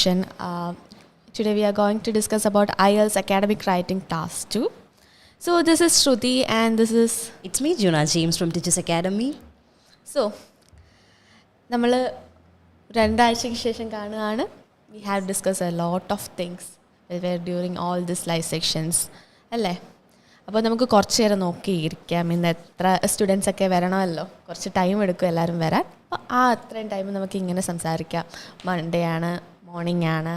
session. Today we are going to discuss about IELTS Academic Writing Task 2. So this is Shruti and this is... It's me, Juna James from Tiju Academy. So, നമ്മൾ രണ്ടാഴ്ചയ്ക്ക് ശേഷം കാണുകയാണ്. We have discussed a lot of things during all these live sections. അല്ലേ? അപ്പോൾ നമുക്ക് കുറച്ച് നേരം നോക്കിയിരിക്കാം. ഇന്ന് എത്ര സ്റ്റുഡൻസ് ഒക്കെ വരണമല്ലോ, കുറച്ച് ടൈം എടുക്കും എല്ലാവരും വരാൻ. അപ്പോൾ അത്രയും ടൈം നമുക്ക് ഇങ്ങനെ സംസാരിക്കാം. മൺഡേ ആണ്, മോർണിംഗ് ആണ്,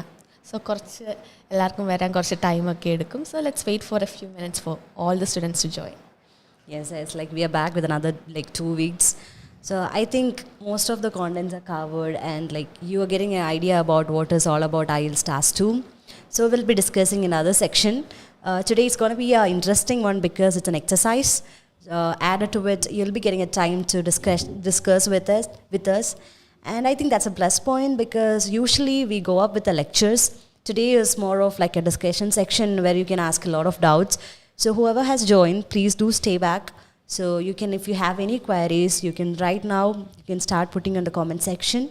സോ കുറച്ച് എല്ലാവർക്കും വരാൻ കുറച്ച് ടൈമൊക്കെ എടുക്കും. So let's wait for a few minutes for all the students to join. Yes, it's like we are back with another 2 weeks. So I think most of the contents are covered and you are getting an idea about what is all about IELTS Task 2. So we'll be discussing another section. Today is going to be an interesting one because it's an exercise. Added to it, you'll be getting a time to discuss with us. And I think that's a plus point because usually we go up with the lectures. Today is more of like a discussion section where you can ask a lot of doubts. So whoever has joined, please do stay back. So you can, if you have any queries, you can right now, you can start putting in the comment section.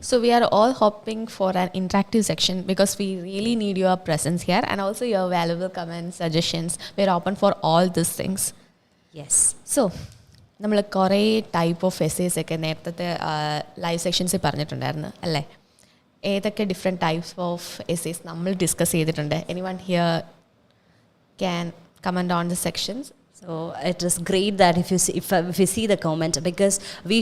So we are all hoping for an interactive section because we really need your presence here and also your valuable comments, suggestions. We are open for all these things. Yes. So, നമ്മൾ കുറേ type of essays ഒക്കെ നേരത്തെ live സെക്ഷൻസിൽ പറഞ്ഞിട്ടുണ്ടായിരുന്നു അല്ലേ? ഏതൊക്കെ different types of essays നമ്മൾ discuss ചെയ്തിട്ടുണ്ട്? Anyone here can comment on the sections? So it is great that if you see the comment because we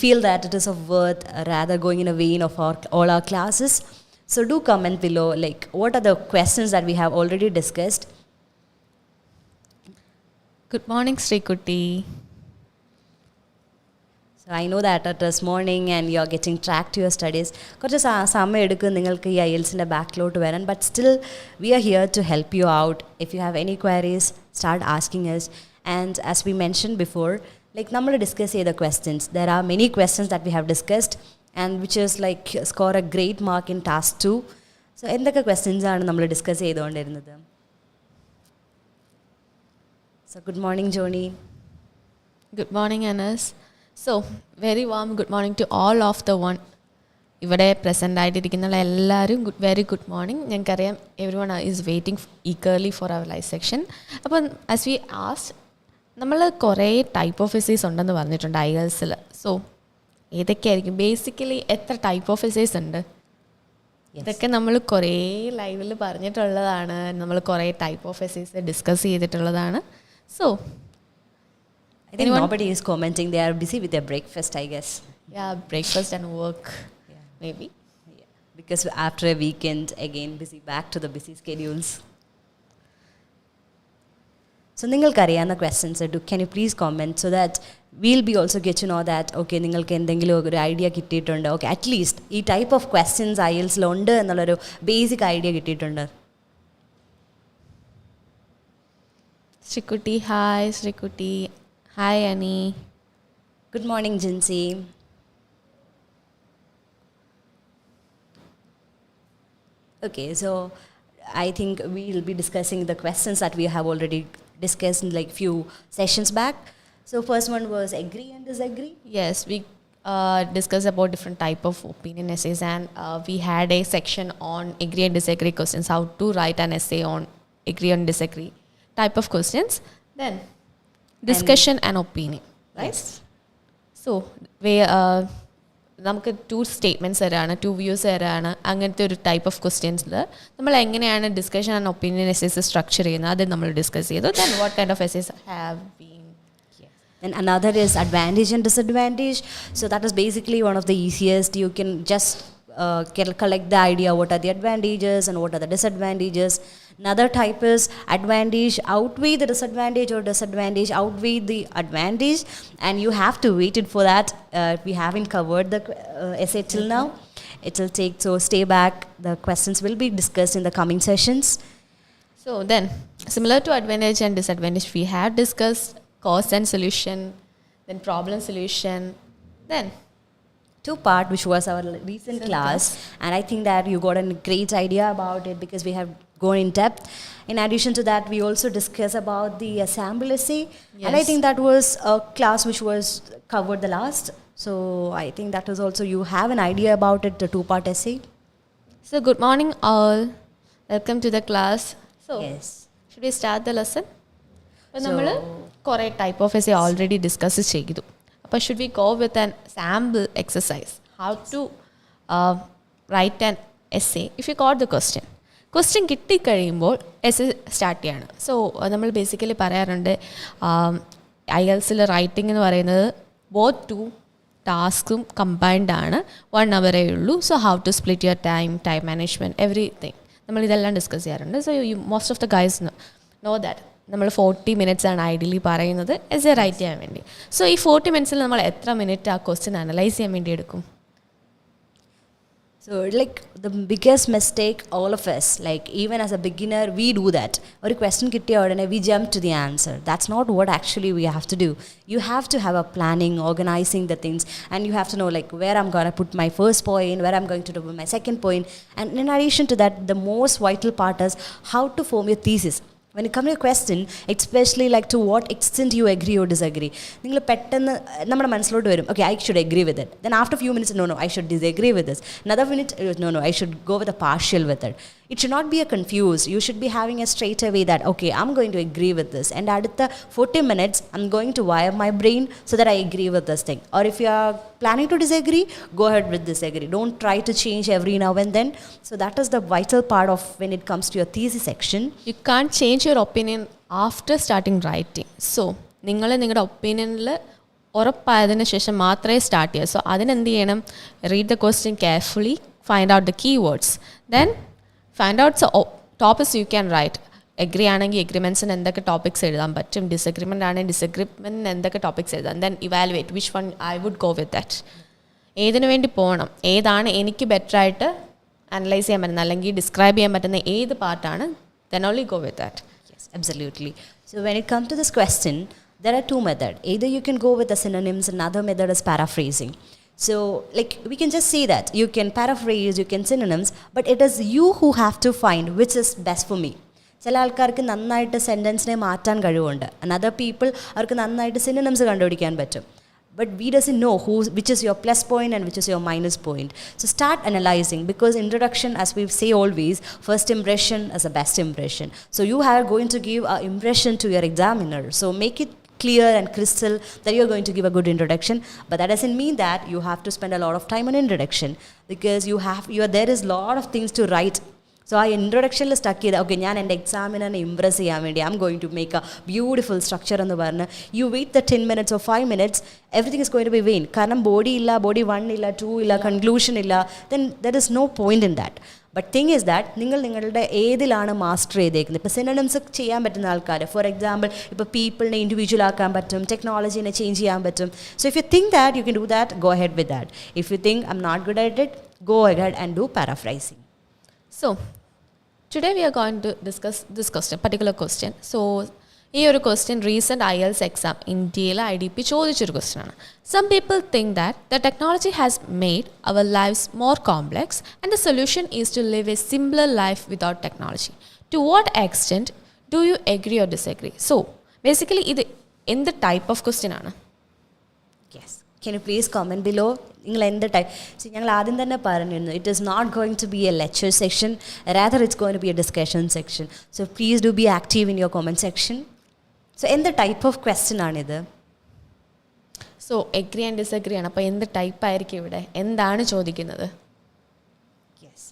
feel that it is of worth rather going in a vein of all our classes. So do comment below what are the questions that we have already discussed. Good morning, Sri Kutti. So I know that it is morning and you are getting track to your studies. കുറച്ച് സമയം എടുക്കും നിങ്ങൾക്ക് ഈ IELTSന്റെ ബാക്കിലോട്ട് വരാൻ. But still we are here to help you out. If you have any queries, start asking us. And as we mentioned before, നമ്മൾ discuss ചെയ്ത questions. There are many questions that we have discussed and which is score a great mark in task 2. So എന്തൊക്കെ questions ആണ് നമ്മൾ discuss ചെയ്തുകൊണ്ടിരുന്നത്? So good morning, Joni. Good morning, Anas. So, very warm good morning to all of the one. ഇവിടെ present ആയിട്ടിരിക്കുന്ന എല്ലാവരും very good morning. ഞങ്ങൾക്കറിയാം everyone is waiting eagerly for our live session. അപ്പം as we asked, നമ്മൾ കുറേ type of essays ഉണ്ടെന്ന് പറഞ്ഞിട്ടുണ്ട് IELTSൽ. സോ ഏതൊക്കെയായിരിക്കും ബേസിക്കലി എത്ര ടൈപ്പ് ഓഫ് എസ്സേസ് ഉണ്ട്? ഇതൊക്കെ നമ്മൾ കുറേ ലൈവിൽ പറഞ്ഞിട്ടുള്ളതാണ്. നമ്മൾ കുറേ ടൈപ്പ് ഓഫ് എസ്സേസ് ഡിസ്കസ് ചെയ്തിട്ടുള്ളതാണ്. So I think nobody is commenting. They are busy with their breakfast, I guess. Yeah, breakfast and work, maybe. Yeah. Because after a weekend, again, back to the busy schedules. So, നിങ്ങൾക്ക് അറിയാവുന്ന questions, can you please comment so that we'll be also get to know that, okay, നിങ്ങൾക്ക് എന്തെങ്കിലും ഒരു idea കിട്ടിയിട്ടുണ്ട്. Okay, at least ഈ type of questions IELTSൽ ഉണ്ട് എന്നുള്ളൊരു basic idea കിട്ടിയിട്ടുണ്ട്. Srikuti, hi, Srikuti. Hi, Annie. Good morning, Jinsi. Okay, so I think we'll be discussing the questions that we have already discussed in few sessions back. So first one was agree and disagree. Yes, we discussed about different type of opinion essays and we had a section on agree and disagree questions, how to write an essay on agree and disagree type of questions. Then discussion and opinion, right? Yes. So നമുക്ക് 2 statements തരാണ്, 2 views തരാണ്. അങ്ങനത്തെ ഒരു type of ക്വസ്റ്റ്യൻസിൽ നമ്മൾ എങ്ങനെയാണ് discussion and opinion essays structure ചെയ്യുന്നത് അത് നമ്മൾ ഡിസ്കസ് ചെയ്തു. Then what kind of essays have been. And another is advantage and disadvantage. So that is basically one of the easiest. You can just collect the idea what are the advantages and what are the disadvantages. Another type is advantage outweigh the disadvantage or disadvantage outweigh the advantage, and you have to wait it for that. We haven't covered the essay till now. It will take, so stay back. The questions will be discussed in the coming sessions. So then, similar to advantage and disadvantage, we have discussed cause and solution, then problem solution, then 2-part, which was our recent class, and I think that you got a great idea about it because we have gone in depth. In addition to that, we also discussed about the sample essay, and I think that was a class which was covered the last. So I think that was also, you have an idea about it, the 2-part essay. So, good morning, all. Welcome to the class. So, Yes. should we start the lesson? അപ്പോൾ So- നമ്മൾ കുറേ type of essay already discuss ചെയ്തു. അപ്പോൾ should we go with an sample exercise how to write an essay if you got the question കിട്ടിക്കഴിയുമ്പോൾ essay start ചെയ്യാണ്. So നമ്മൾ basically പറയാറുണ്ട് IELTS writing എന്ന് പറയുന്നത് ബോത്ത് ടു ടാസ്കും കമ്പൈൻഡ് ആണ്, 1 hour ഉള്ളൂ. So how to split your time management everything നമ്മളിതെല്ലാം discuss ചെയ്യാറുണ്ട്. So you most of the guys know that നമ്മൾ 40 minutes ആണ് ഐഡിയലി പറയുന്നത് എസ് എ റൈറ്റ് ചെയ്യാൻ വേണ്ടി. സോ ഈ 40 minutes നമ്മൾ എത്ര മിനിറ്റ് ആ ക്വസ്റ്റ്യൻ അനലൈസ് ചെയ്യാൻ വേണ്ടി എടുക്കും? So like the biggest mistake all of us, like even as a beginner, we do that. Or a question kittiya odane we jump to the answer. That's not what actually we have to do. You have to have a planning, organizing the things, and you have to know like where I'm going to put my first point, where I'm going to do my second point. And in addition to that, the most vital part is how to form your thesis. When it comes to a question, especially like to what extent you agree or disagree, നിങ്ങൾ പെട്ടെന്ന് നമ്മുടെ മനസ്സിലോട്ട് വരും, okay, I should agree with it. Then after a few minutes, no, I should disagree with this. Another minute, no, I should go with a partial with it. It should not be a confused. You should be having a straight away that, okay, I'm going to agree with this. And അടുത്ത 40 minutes, I'm going to wire my brain so that I agree with this thing. Or if you are planning to disagree, go ahead with disagree. Don't try to change every now and then. So that is the vital part of when it comes to your thesis section. You can't change your opinion after starting writing. So നിങ്ങൾ നിങ്ങളുടെ ഒപ്പീനിയനിൽ ഉറപ്പായതിനു ശേഷം മാത്രമേ start ചെയ്യുക. So അതിനെന്ത് ചെയ്യണം? Read the question carefully, find out the keywords, then find out topics you can write. Agree ആണെങ്കിൽ എഗ്രിമെൻറ്റ്സിന് എന്തൊക്കെ topics എഴുതാൻ പറ്റും, ഡിസഗ്രിമെൻ്റ് ആണെങ്കിൽ ഡിസഗ്രിമെൻറ്റിന് എന്തൊക്കെ ടോപ്പിക്സ് എഴുതാം, then evaluate which one I would go with that. ഏതിനു വേണ്ടി പോകണം, ഏതാണ് എനിക്ക് ബെറ്ററായിട്ട് അനലൈസ് ചെയ്യാൻ പറ്റുന്നത് അല്ലെങ്കിൽ ഡിസ്ക്രൈബ് ചെയ്യാൻ പറ്റുന്ന ഏത് പാർട്ടാണ്, then only go with that. Yes, absolutely. So when it comes to this question, there are two methods. Either you can go with the synonyms, another method is paraphrasing. So like we can just say that you can paraphrase, you can synonyms, but it is you who have to find which is best for me. ചില ആൾക്കാർക്ക് നന്നായിട്ട് സെൻറ്റൻസിനെ മാറ്റാൻ കഴിവുണ്ട്, another people അവർക്ക് നന്നായിട്ട് synonyms കണ്ടുപിടിക്കാൻ പറ്റും. But we doesn't know which is your plus point and which is your minus point. So start analyzing, because introduction, as we say always, first impression is the best impression. So you are going to give an impression to your examiner. So make it clear and crystal that you're going to give a good introduction. But that doesn't mean that you have to spend a lot of time on introduction, because there is a lot of things to write. So ആ ഇൻട്രൊഡക്ഷനിൽ stuck ചെയ്ത് okay ഞാൻ എൻ്റെ എക്സാമിനെ impress ചെയ്യാൻ വേണ്ടി I'm going to make a beautiful structure എന്ന് പറഞ്ഞ് you wait the 10 minutes or 5 minutes, everything is going to be vain. കാരണം body 1 ഇല്ല, 2 ഇല്ല, കൺക്ലൂഷൻ ഇല്ല, then there is no point in that. But thing is that നിങ്ങളുടെ ഏതിലാണ് master ചെയ്തേക്കുന്നത്. ഇപ്പോൾ സിനോണിംസ് ചെയ്യാൻ പറ്റുന്ന ആൾക്കാർ, ഫോർ എക്സാമ്പിൾ ഇപ്പോൾ പീപ്പിളിനെ ഇൻഡിവിജ്വൽ ആക്കാൻ പറ്റും, ടെക്നോളജീനെ ചേഞ്ച് ചെയ്യാൻ പറ്റും. So if you think that you can do that, go ahead with that. If you think I am not good at it, go ahead and do paraphrasing. So today we are going to discuss this particular question. So ഈ ഒരു question recent IELTS exam ഇന്ത്യയിലെ IDP ചോദിച്ചൊരു ക്വസ്റ്റ്യനാണ്. Some people think that the technology has made our lifes more complex and the solution is to live a simpler life without technology. To what extent do you agree or disagree? So basically ഇത് എന്ത് type of question ആണ്? Yes, can you please comment below? നിങ്ങൾ എന്ത് type? ഞങ്ങൾ ആദ്യം തന്നെ പറഞ്ഞിരുന്നു, it is not going to be a lecture session, rather it's going to be a discussion session. So please do be active in your comment section. So എന്ത് type of question ആണിത്? So agree and disagree ആണ്. അപ്പോൾ എന്ത് type ആയിരിക്കും ഇവിടെ? എന്താണ് ചോദിക്കുന്നത്? Yes,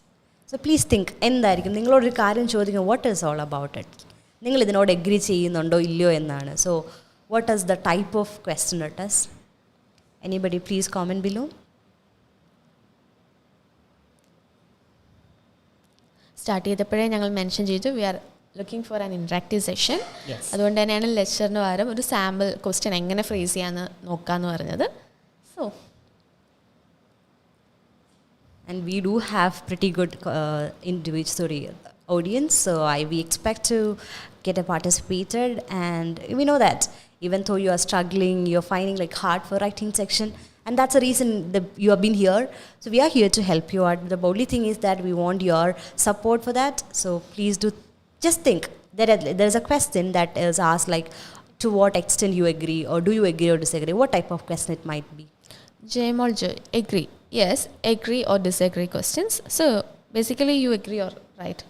so please think എന്തായിരിക്കും നിങ്ങളോടൊരു കാര്യം ചോദിക്കും, what is all about it? നിങ്ങൾ ഇതിനോട് എഗ്രി ചെയ്യുന്നുണ്ടോ ഇല്ലയോ എന്നാണ്. So what is the type of question it is? Anybody please comment below. Start ചെയ്തപ്പോഴേ ഞങ്ങൾ മെൻഷൻ ചെയ്തു we are looking for an interactive session. Yes. അതുകൊണ്ട് തന്നെയാണ് ലെക്ചറിന് പകരം ഒരു സാമ്പിൾ ക്വസ്റ്റ്യൻ എങ്ങനെ ഫ്രേസ് ചെയ്യാമെന്ന് നോക്കാമെന്ന് പറഞ്ഞത്. So And we do have pretty good audience, so we expect to get a participated, and we know that even though you are struggling, you're finding like hard for writing section, and that's the reason that you have been here. So we are here to help you out. The only thing is that we want your support for that. So please do just think. There's a question that is asked like, to what extent you agree, or do you agree or disagree? What type of question it might be? Jay or Joy, agree. Yes, agree or disagree questions. So basically you agree or right?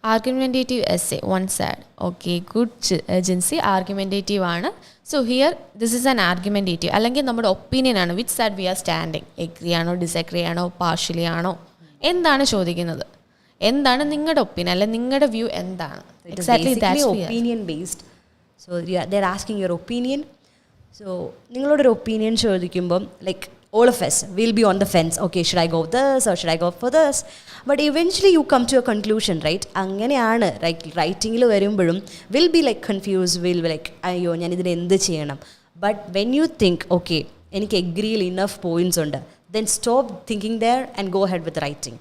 Argumentative essay, one side. Okay, good agency, argumentative ആണ്. So here this is an argumentative. അല്ലെങ്കിൽ നമ്മുടെ opinion ആണ്. Which side we are standing? Agree ആണോ, disagree ആണോ, partially ആണോ? എന്താണ് ചോദിക്കുന്നത്? എന്താണ് നിങ്ങളുടെ ഒപ്പീനിയൻ അല്ലെങ്കിൽ നിങ്ങളുടെ വ്യൂ എന്താണ്? Exactly, that's opinion based. So yeah, they're asking your opinion. So നിങ്ങളോടൊരു ഒപ്പീനിയൻ ചോദിക്കുമ്പം like all of us will be on the fence. Okay, should I go this or should I go for this? But eventually you come to a conclusion, right? അങ്ങനെയാണ് റൈറ്റിങ്ങിൽ വരുമ്പോഴും will be like confused, will be like അയ്യോ ഞാൻ ഇതിന് എന്ത് ചെയ്യണം. But when you think okay എനിക്ക് എഗ്രിയിൽ enough points ഉണ്ട്, then stop thinking there and go ahead with writing.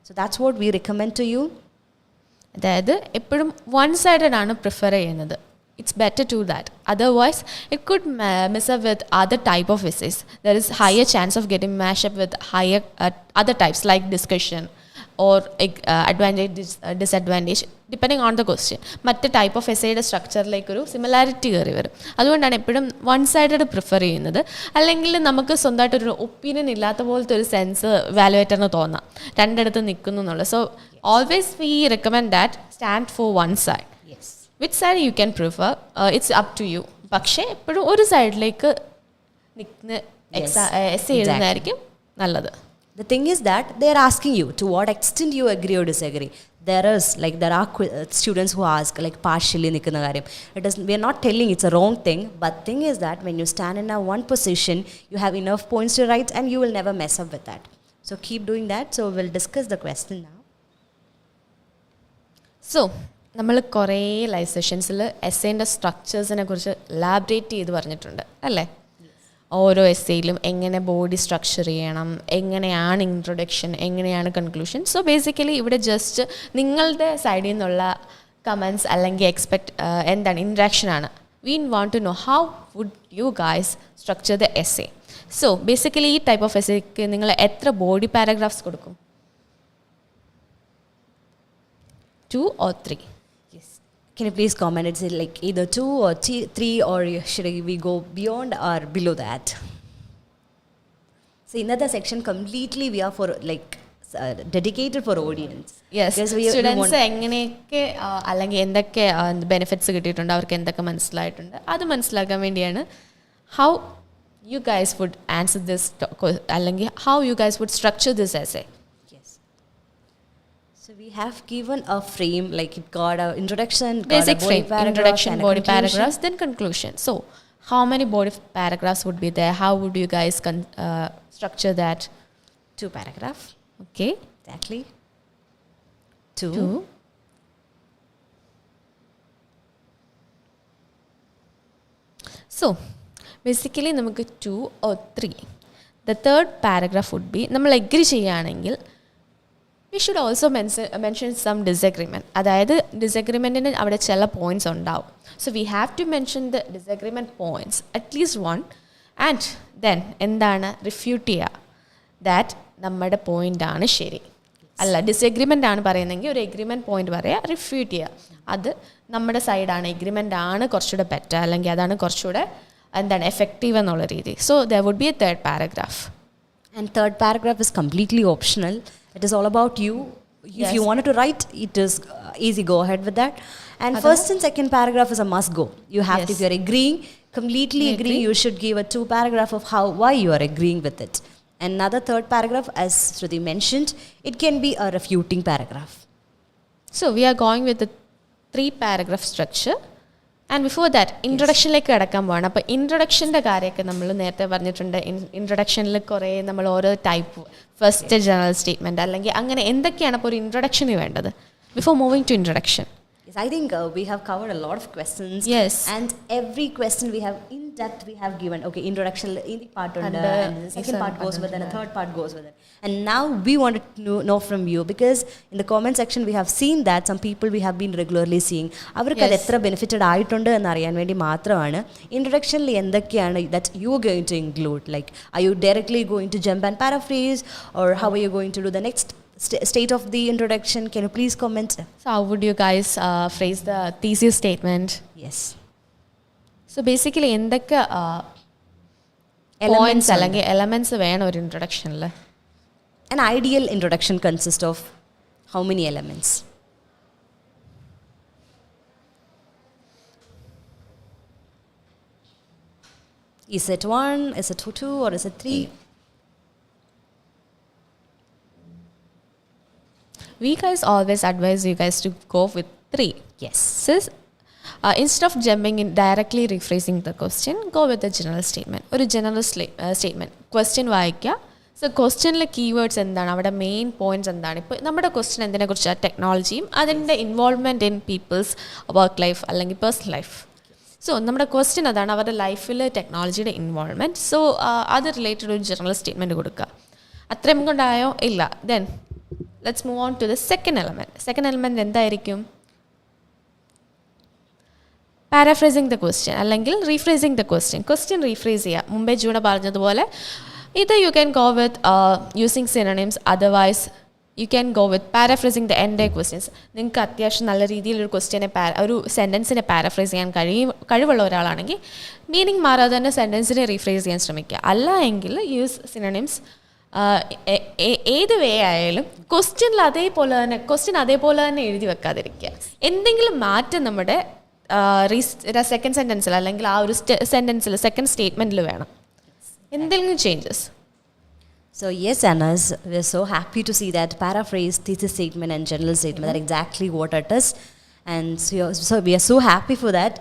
So that's what we recommend to you. അതായത് എപ്പോഴും വൺ സൈഡഡ് ആണ് പ്രിഫർ ചെയ്യുന്നത്. It's better to that. Otherwise, it could mess up with other type of essays. There is higher chance of getting mashed up with higher other types like discussion or advantage, disadvantage, depending on the question. മറ്റ് type of എസ്സേയുടെ സ്ട്രക്ചറിലേക്ക് ഒരു similarity കയറി വരും. അതുകൊണ്ടാണ് എപ്പോഴും one sided prefer ചെയ്യുന്നത്. അല്ലെങ്കിൽ നമുക്ക് സ്വന്തമായിട്ടൊരു ഒപ്പീനിയൻ ഇല്ലാത്ത പോലത്തെ ഒരു സെൻസ് വാലുവേറ്ററിന് തോന്നാം, രണ്ടിടത്ത് നിൽക്കുന്നു എന്നുള്ളത്. So always V recommend that stand for one side. Which side you can prefer, it's up to you. പക്ഷേ എപ്പോഴും ഒരു സൈഡിലേക്ക് നിൽക്കുന്ന എസ്സേ എഴുതുന്നതായിരിക്കും നല്ലത്. The thing is that they are asking you to what extent you agree or disagree. There are students who ask like partially നിൽക്കുന്ന കാര്യം. We are not telling it's a wrong thing, but thing is that when you stand in a one position, you have enough points to write and you will never mess up with that. So keep doing that. So we'll discuss the question now. So നമ്മൾ കുറേ live സെഷൻസിൽ എസ്സേൻ്റെ സ്ട്രക്ചേഴ്സിനെ കുറിച്ച് ലാബറേറ്റ് ചെയ്ത് പറഞ്ഞിട്ടുണ്ട് അല്ലേ? ഓരോ എസ്സേയിലും എങ്ങനെ body structure ചെയ്യണം, എങ്ങനെയാണ് ഇൻട്രൊഡക്ഷൻ, എങ്ങനെയാണ് കൺക്ലൂഷൻ. സോ ബേസിക്കലി ഇവിടെ ജസ്റ്റ് നിങ്ങളുടെ സൈഡിൽ നിന്നുള്ള കമൻസ് അല്ലെങ്കിൽ എന്താണ് ഇൻട്രാക്ഷനാണ്. We want to know how would you guys structure the essay. So basically ഈ ടൈപ്പ് ഓഫ് എസ്സേക്ക് നിങ്ങൾ എത്ര ബോഡി പാരഗ്രാഫ്സ് കൊടുക്കും? 2 or 3? Can you please comment? It's like either 2 or 3 or should we go beyond or below that? So in that section completely we are for like dedicated for audience. Yes. Students എങ്ങനെയൊക്കെ അല്ലെങ്കിൽ എന്തൊക്കെ benefits കിട്ടിയിട്ടുണ്ട്, അവർക്ക് എന്തൊക്കെ മനസ്സിലായിട്ടുണ്ട്, അത് മനസ്സിലാക്കാൻ വേണ്ടിയാണ് how you guys would answer this അല്ലെങ്കിൽ how you guys would structure this essay. So we have given a frame, like it got an introduction, basic frame, introduction, body conclusion. paragraphs, then conclusion. So how many body paragraphs would be there? How would you guys structure that? 2 paragraphs. Okay. Exactly. 2. So basically നമുക്ക് 2 or 3. The third paragraph would be നമ്മൾ agree ചെയ്യുകയാണെങ്കിൽ we should also mention some disagreement. അതായത് ഡിസഗ്രിമെൻറ്റിന് അവിടെ ചില points ഉണ്ടാവും. So we have to mention the disagreement points at least 1 and then എന്താണ് refute ചെയ്യുക that നമ്മുടെ പോയിൻ്റാണ് ശരി. അല്ല ഡിസഗ്രിമെൻ്റ് ആണ് പറയുന്നതെങ്കിൽ ഒരു എഗ്രിമെൻറ്റ് പോയിൻ്റ് പറയുക, റിഫ്യൂട്ട് ചെയ്യുക അത് നമ്മുടെ സൈഡാണ്, എഗ്രിമെൻ്റ് ആണ് കുറച്ചുകൂടെ ബെറ്റർ അല്ലെങ്കിൽ അതാണ് കുറച്ചുകൂടെ എന്താണ് എഫക്റ്റീവ് എന്നുള്ള രീതി. So there would be a third paragraph. And third paragraph is completely optional. It is all about you. If you wanted to write, it is easy. Go ahead with that. And first and second paragraph is a must go. You have to, if you are agreeing, completely agreeing, you should give a 2 paragraph of why you are agreeing with it. Another third paragraph, as Shruti mentioned, it can be a refuting paragraph. So we are going with the 3 paragraph structure. And before that ഇൻട്രൊഡക്ഷനിലേക്ക് കിടക്കാൻ പോവാണ്. അപ്പോൾ ഇൻട്രൊഡക്ഷൻ്റെ കാര്യമൊക്കെ നമ്മൾ നേരത്തെ പറഞ്ഞിട്ടുണ്ട്. ഇൻട്രൊഡക്ഷനിൽ കുറേ നമ്മൾ ഓരോ ടൈപ്പ് ഫസ്റ്റ് ജനറൽ സ്റ്റേറ്റ്മെൻറ്റ് അല്ലെങ്കിൽ അങ്ങനെ എന്തൊക്കെയാണ് അപ്പോൾ ഒരു ഇൻട്രൊഡക്ഷന് വേണ്ടത് before moving to introduction? Yes, I think we have covered a lot of questions. Yes. And every question we have in depth we have given. Okay, introduction in the part and the second part goes with it, and the third part goes with it. And now we wanted to know from you, because in the comment section we have seen that some people we have been regularly seeing avarku adu etra benefited aayittundu ennu ariyan vendi maathramana introduction il endakkiyana that you are going to include. Like, are you directly going to jump and paraphrase, or how are you going to do the next state of the introduction? Can you please comment? So how would you guys phrase the thesis statement? Yes. So basically എന്തൊക്കെ points അല്ലെങ്കിൽ elements വേണം ഒരു ഇൻട്രൊഡക്ഷനിൽ? an ideal introduction consists of how many elements? Is it 1, is it 2, or is it 3? We guys always advise you guys to go with 3. Yes. Sis, instead of jumping in directly rephrasing the question, go with a general statement. ഒരു general statement. Question വായിക്കുക. So ക്വസ്റ്റ്യനിലെ keywords എന്താണ്, അവിടെ main points എന്താണ്. ഇപ്പോൾ നമ്മുടെ question എന്തിനെക്കുറിച്ചാണ്, ടെക്നോളജിയും അതിൻ്റെ involvement in people's work life അല്ലെങ്കിൽ പേഴ്സണൽ ലൈഫ്. സോ നമ്മുടെ ക്വസ്റ്റ്യൻ അതാണ്, അവരുടെ ലൈഫിൽ ടെക്നോളജിയുടെ ഇൻവോൾവ്മെൻറ്റ്. സോ അത് റിലേറ്റഡ് ഒരു ജനറൽ സ്റ്റേറ്റ്മെൻറ്റ് കൊടുക്കുക. അത്രയും കൊണ്ടായോ? ഇല്ല. Then let's move on to the second element. Second element എന്തായിരിക്കും? പാരാഫ്രൈസിങ് ദ ക്വസ്റ്റ്യൻ അല്ലെങ്കിൽ rephrasing the question. Question rephrase ചെയ്യുക. മുമ്പേ ജൂണ പറഞ്ഞതുപോലെ either you can go with using synonyms, otherwise you can go with paraphrasing the entire questions. നിങ്ങൾക്ക് അത്യാവശ്യം നല്ല രീതിയിലൊരു ക്വസ്റ്റ്യനെ ഒരു സെൻറ്റൻസിനെ പാരഫ്രൈസ് ചെയ്യാൻ കഴിവുള്ള ഒരാളാണെങ്കിൽ മീനിങ് മാറാതെ തന്നെ സെൻറ്റൻസിനെ റീഫ്രേസ് ചെയ്യാൻ ശ്രമിക്കുക. അല്ല എങ്കിൽ യൂസ് സിനോണിംസ്. ഏത് വേ ആയാലും ക്വസ്റ്റ്യൻ അതേപോലെ തന്നെ എഴുതി വെക്കാതിരിക്കുക. എന്തെങ്കിലും മാറ്റം നമ്മുടെ സെക്കൻഡ് സെൻറ്റൻസിൽ അല്ലെങ്കിൽ ആ ഒരു സെൻറ്റൻസിൽ സെക്കൻഡ് സ്റ്റേറ്റ്മെൻറ്റിൽ വേണം. എന്തെങ്കിലും changes. So yes, Anas, we're so happy to see that paraphrase, thesis statement and general statement are exactly what it is. And so we are so happy for that.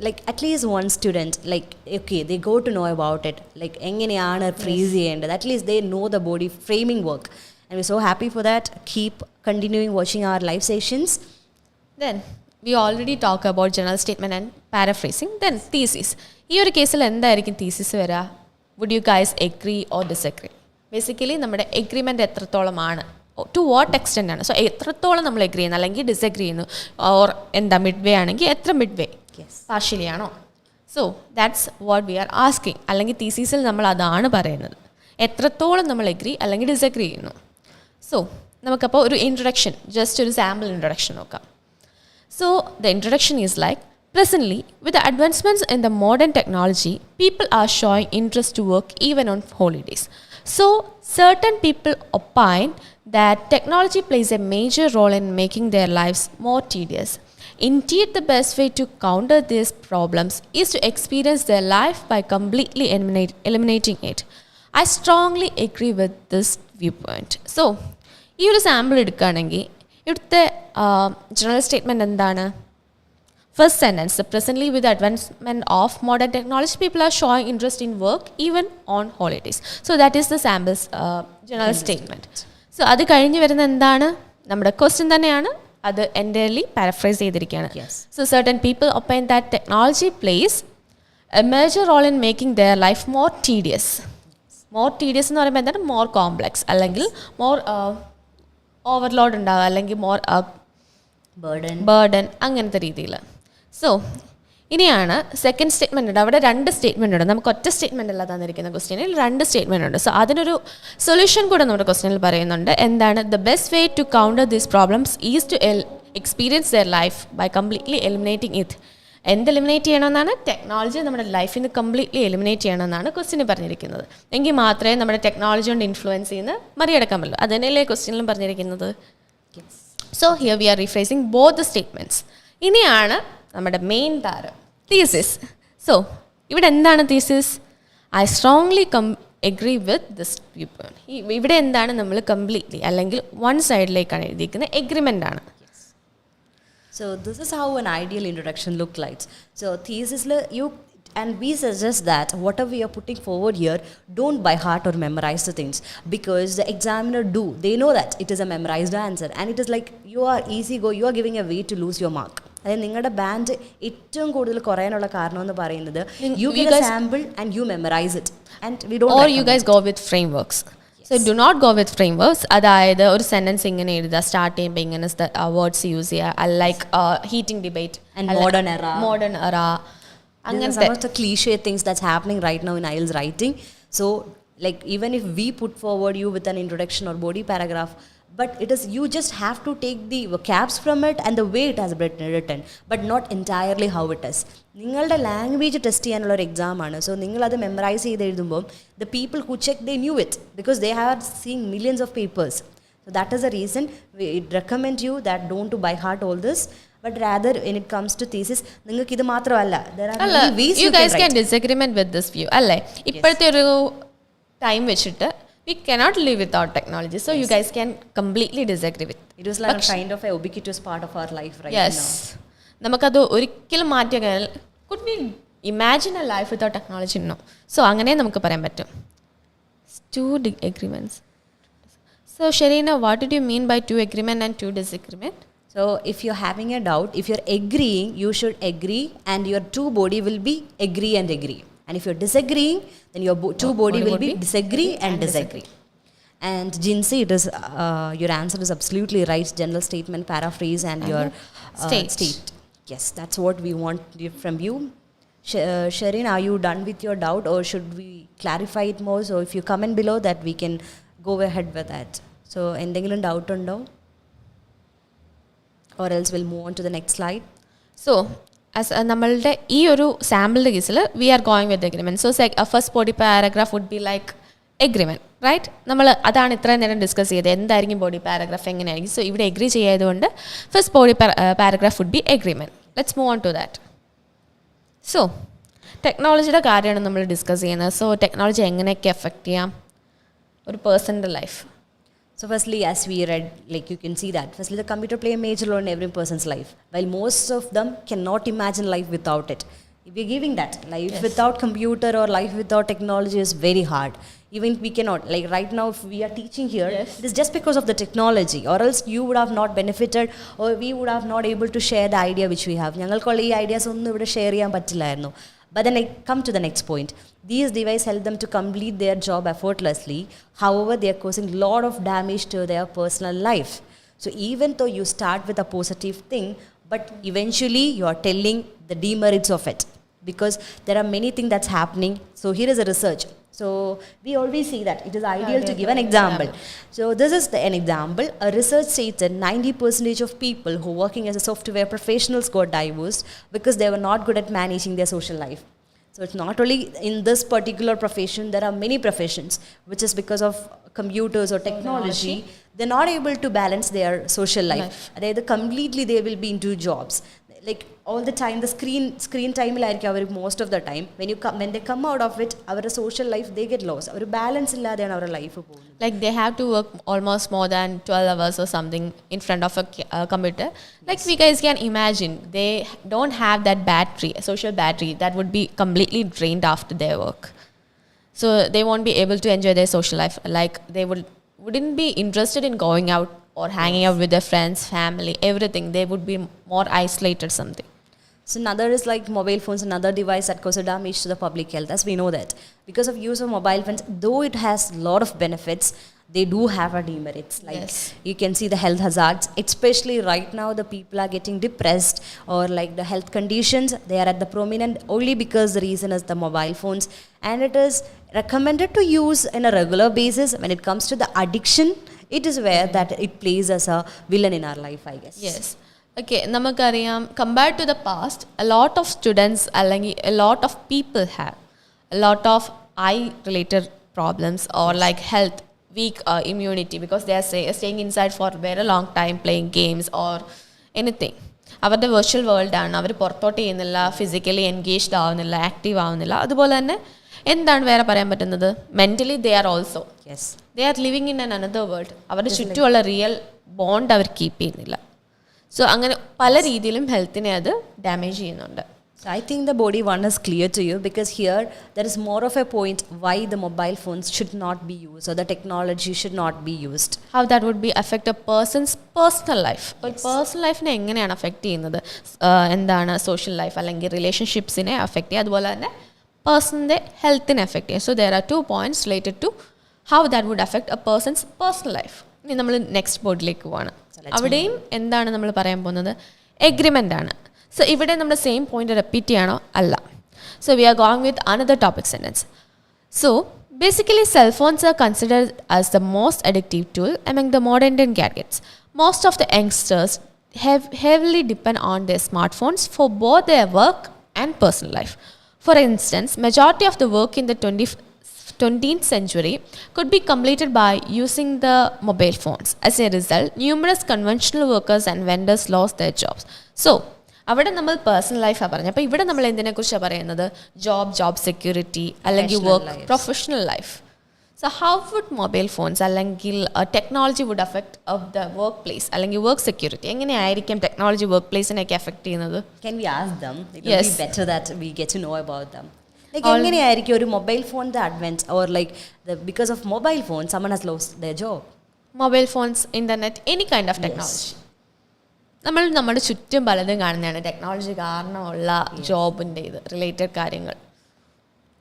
Like at least one student, like okay, they go to know about it. Like enganeyana phrase cheyendad. At least they know the body framing work. And we're so happy for that. Keep continuing watching our live sessions. Then we already talk about general statement and paraphrasing. Then thesis. ഈ ഒരു കേസിൽ എന്തായിരിക്കും thesis വരിക? Would you guys agree or disagree? Basically നമ്മുടെ agreement എത്രത്തോളമാണ്, to what extent ആണ്. So എത്രത്തോളം നമ്മൾ എഗ്രി ചെയ്യുന്നു അല്ലെങ്കിൽ ഡിസഗ്രി ചെയ്യുന്നു, ഓർ എന്താ മിഡ് വേ ആണെങ്കിൽ എത്ര മിഡ് വേ, പാർഷ്യലി ആണോ? So that's what V are asking. അല്ലെങ്കിൽ തീസിസിൽ നമ്മൾ അതാണ് പറയുന്നത്, എത്രത്തോളം നമ്മൾ എഗ്രി അല്ലെങ്കിൽ ഡിസഗ്രി ചെയ്യുന്നു. സോ നമുക്കപ്പോൾ ഒരു ഇൻട്രൊഡക്ഷൻ, ജസ്റ്റ് ഒരു സാമ്പിൾ ഇൻട്രൊഡക്ഷൻ നോക്കാം. So the introduction is like, presently, with the advancements in the modern technology, people are showing interest to work even on holidays. So, certain people opine that technology plays a major role in making their lives more tedious. Indeed, the best way to counter these problems is to experience their life by completely eliminating it. I strongly agree with this viewpoint. So, ഈ ഒരു sample എടുക്കുകയാണെങ്കിൽ ഇവിടുത്തെ general statement എന്താണ്? First sentence, presently with the advancement of modern technology, people are showing interest in work even on holidays. So that is the samples general statement. So അത് കഴിഞ്ഞ് വരുന്ന എന്താണ്? നമ്മുടെ ക്വസ്റ്റ്യൻ തന്നെയാണ്, അത് എൻ്റയർലി പാരഫ്രൈസ് ചെയ്തിരിക്കുകയാണ്. So certain people opine that technology plays a major role in making their life more tedious. More tedious എന്ന് പറയുമ്പോൾ എന്താണ്? More complex അല്ലെങ്കിൽ more overload ഉണ്ടാവുക അല്ലെങ്കിൽ more burden അങ്ങനത്തെ രീതിയിൽ. സോ ഇനിയാണ് സെക്കൻഡ് സ്റ്റേറ്റ്മെൻ്റ് ഉണ്ട്. അവിടെ 2 സ്റ്റേറ്റ്മെൻ്റ് ഉണ്ട്. നമുക്ക് ഒറ്റ സ്റ്റേറ്റ്മെൻ്റ് അല്ല തന്നിരിക്കുന്ന ക്വസ്റ്റ്യനിൽ 2 സ്റ്റേറ്റ്മെൻ്റ് ഉണ്ട്. സോ അതിനൊരു സൊല്യൂഷൻ കൂടെ നമ്മുടെ ക്വസ്റ്റ്യനിൽ പറയുന്നുണ്ട്. എന്താണ്? The best way to counter these problems is to experience their life by completely eliminating it. എന്ത് എലിമിനേറ്റ് ചെയ്യണമെന്നാണ്? ടെക്നോളജി നമ്മുടെ ലൈഫിൽ നിന്ന് കംപ്ലീറ്റ്ലി എലിമിനേറ്റ് ചെയ്യണമെന്നാണ് ക്വസ്റ്റ്യനിൽ പറഞ്ഞിരിക്കുന്നത്. എങ്കിൽ മാത്രമേ നമ്മുടെ ടെക്നോളജി കൊണ്ട് ഇൻഫ്ലുവൻസ് ചെയ്യുന്ന മറികടക്കാൻ പറ്റുള്ളൂ. അതന്നെയല്ലേ ക്വസ്റ്റ്യനിലും പറഞ്ഞിരിക്കുന്നത്. So here we are rephrasing both the statements. ഇനിയാണ് നമ്മുടെ മെയിൻ താരം, തീസിസ്. സോ ഇവിടെ എന്താണ് thesis? I strongly agree with this view point. ഇവിടെ എന്താണ്? നമ്മൾ കംപ്ലീറ്റ്ലി അല്ലെങ്കിൽ വൺ സൈഡിലേക്കാണ് എഴുതിയിരിക്കുന്നത്, എഗ്രിമെൻ്റ് ആണ്. So this is how an ideal introduction looks like. So thesis and we suggest that whatever we are putting forward here, don't by heart or memorize the things, because the examiner they know that it is a memorized answer, and it is like you are giving a way to lose your mark. അതായത് നിങ്ങളുടെ band ഏറ്റവും കൂടുതൽ കുറയാനുള്ള കാരണം എന്ന് പറയുന്നത് you get a sample and you memorize it, and we don't, or you guys go with frameworks. So do not go with frameworks. അതായത് ഒരു സെൻറ്റൻസ് ഇങ്ങനെ എഴുതുക, സ്റ്റാർട്ട് ചെയ്യുമ്പോൾ ഇങ്ങനെ വേർഡ്സ് യൂസ് ചെയ്യുക, like heating debate and modern era. അങ്ങനത്തെ some of the cliche things that's happening right now in IELTS writing. So like even if we put forward you with an introduction or body paragraph, but it is, you just have to take the vocabs from it and the way it has been written, but not entirely how it is. നിങ്ങളുടെ language test ചെയ്യാനുള്ള ഒരു എക്സാമാണ്. So നിങ്ങളത് memorise ചെയ്ത് എഴുതുമ്പോൾ the people who check they new it because they have seen millions of papers. So that is the reason we recommend you that don't to by heart all this, but rather when it comes to thesis നിങ്ങൾക്ക് ഇത് മാത്രമല്ല, there are many ways you guys can disagreement with this view അല്ലേ? ഇപ്പോഴത്തെ ഒരു time വെച്ചിട്ട് we cannot live without technology, so you guys can completely disagree with it was like a kind of a ubiquitous part of our life right yes. now. നമുക്കത് ഒരിക്കലും മാറ്റിയാൽ could we imagine a life without technology? No. So അങ്ങനെ നമുക്ക് പറയാൻ പറ്റും. Two agreements. So Sharina, what did you mean by two agreement and two disagreement? So if you're having a doubt, if you're agreeing, you should agree and your two body will be agree and agree. And if you're disagreeing, then your two body will be disagree and disagree. And Jinsi, it is your answer is absolutely right. General statement, paraphrase, and your state. Yes, that's what we want from you. Sharin, are you done with your doubt, or should we clarify it more? So if you comment below that, we can go ahead with that. So എന്തെങ്കിലും doubt ഉണ്ടോ? Or else we'll move on to the next slide. So as നമ്മളുടെ ഈ ഒരു സാമ്പിളിൻ്റെ കേസിൽ we are going with agreement. So first body paragraph would be like agreement, right? നമ്മൾ അതാണ് ഇത്രയും നേരം ഡിസ്കസ് ചെയ്തത്, എന്തായിരിക്കും ബോഡി പാരഗ്രാഫ് എങ്ങനെയായിരിക്കും. സോ ഇവിടെ എഗ്രി ചെയ്യായതുകൊണ്ട് first body paragraph would be agreement. Let's move on to that. So ടെക്നോളജിയുടെ കാര്യമാണ് നമ്മൾ ഡിസ്കസ് ചെയ്യുന്നത്. സോ ടെക്നോളജി എങ്ങനെയൊക്കെ എഫക്റ്റ് ചെയ്യാം ഒരു പേഴ്സൻ്റെ life? So firstly, as we read, like you can see that, firstly the computer play a major role in every person's life, while most of them cannot imagine life without it. If we're giving that, life without computer or life without technology is very hard. Even we cannot, like right now if we are teaching here, it is just because of the technology, or else you would have not benefited, or we would have not able to share the idea which we have. ഞങ്ങൾക്കുള്ള ഈ ideas ഒന്നും ഇവിടെ share ചെയ്യാൻ പറ്റില്ലായിരുന്നു. But then I come to the next point. These devices help them to complete their job effortlessly. However, they are causing a lot of damage to their personal life. So even though you start with a positive thing, but eventually you are telling the demerits of it, because there are many things that's happening. So here is a research. So we always see that it is ideal to give an example. So this is an example. A research states that 90% of people who are working as a software professionals got divorced because they were not good at managing their social life. So it's not only in this particular profession, there are many professions which is because of computers or technology, they're not able to balance their social life. They completely they will be into jobs. Like all the time, the screen time like most of the time when they come out of it, our social life they get lost. Our balance illade our life. Like they have to work almost more than 12 hours or something in front of a computer. Like we guys can imagine, they don't have that battery, social battery that would be completely drained after their work. So they won't be able to enjoy their social life. Like they wouldn't be interested in going out or hanging out with their friends, family, everything. They would be more isolated something. So another is like mobile phones, another device that causes damage to the public health, as we know that. Because of use of mobile phones, though it has a lot of benefits, they do have a demerits. Like you can see the health hazards, especially right now the people are getting depressed, or like the health conditions, they are at the prominent only because the reason is the mobile phones. And it is recommended to use in a regular basis. When it comes to the addiction, it is where that it plays as a villain in our life, I guess. Yes. Okay, namakariam, compared to the past, a lot of students, a lot of people have a lot of eye related problems, or like health, weak immunity, because they are staying inside for a very long time playing games or anything. അവരുടെ virtual വേൾഡാണ്, അവർ പുറത്തോട്ട് ചെയ്യുന്നില്ല, physically engaged ആവുന്നില്ല, active ആവുന്നില്ല. അതുപോലെ തന്നെ എന്താണ് വേറെ പറയാൻ പറ്റുന്നത്, mentally they are also they are living in another world. അവരുടെ ചുറ്റുമുള്ള റിയൽ ബോണ്ട് അവർ കീപ്പ് ചെയ്യുന്നില്ല. സോ അങ്ങനെ പല രീതിയിലും ഹെൽത്തിനെ അത് ഡാമേജ് ചെയ്യുന്നുണ്ട്. So I think the body one is clear to you, because here there is more of a point why the mobile phones should not be used, or the technology should not be used. How that would be affect a person's personal life. ഒരു personal ലൈഫിനെ എങ്ങനെയാണ് affect ചെയ്യുന്നത്, എന്താണ് social life അല്ലെങ്കിൽ റിലേഷൻഷിപ്സിനെ affect ചെയ്യുക, അതുപോലെ തന്നെ പേഴ്സണിൻ്റെ ഹെൽത്തിനെ അഫക്റ്റ് ചെയ്യുക. So there are 2 points related to how that would affect a person's personal life. ഇനി നമ്മൾ നെക്സ്റ്റ് ബോർഡിലേക്ക് പോവാണ്. അവിടെയും എന്താണ് നമ്മൾ പറയാൻ പോകുന്നത്, എഗ്രിമെൻ്റ് ആണ്. സോ ഇവിടെ നമ്മൾ സെയിം പോയിന്റ് റിപ്പീറ്റ് ചെയ്യണോ? അല്ല. So we are going with another topic sentence. So Basically, cell phones are considered as the most addictive tool among the modern day gadgets. Most of the youngsters have heavily depend on their smartphones for both their work and personal life. For instance, majority of the work in the 20th century could be completed by using the mobile phones. As a result, numerous conventional workers and vendors lost their jobs. So, അവിടെ നമ്മൾ personal ലൈഫാണ് പറഞ്ഞത്. അപ്പോൾ ഇവിടെ നമ്മൾ എന്തിനെക്കുറിച്ചാണ് പറയുന്നത്? Job security അല്ലെങ്കിൽ work professional life. So how would mobile phones അല്ലെങ്കിൽ technology would affect of the workplace അല്ലെങ്കിൽ വർക്ക് സെക്യൂരിറ്റി എങ്ങനെയായിരിക്കും ടെക്നോളജി വർക്ക് പ്ലേസിനെയൊക്കെ അഫക്ട് ചെയ്യുന്നത്? Can we ask them? It will be better that we get to know about them. Like എങ്ങനെയായിരിക്കും ഒരു mobile ഫോണിൻ്റെ advance or like because of mobile phone someone has lost their job. Mobile phones, internet, any kind of technology. നമ്മൾ നമ്മുടെ ചുറ്റും പലതും കാണുന്നതാണ് technology കാരണമുള്ള ജോബിൻ്റെ റിലേറ്റഡ് കാര്യങ്ങൾ.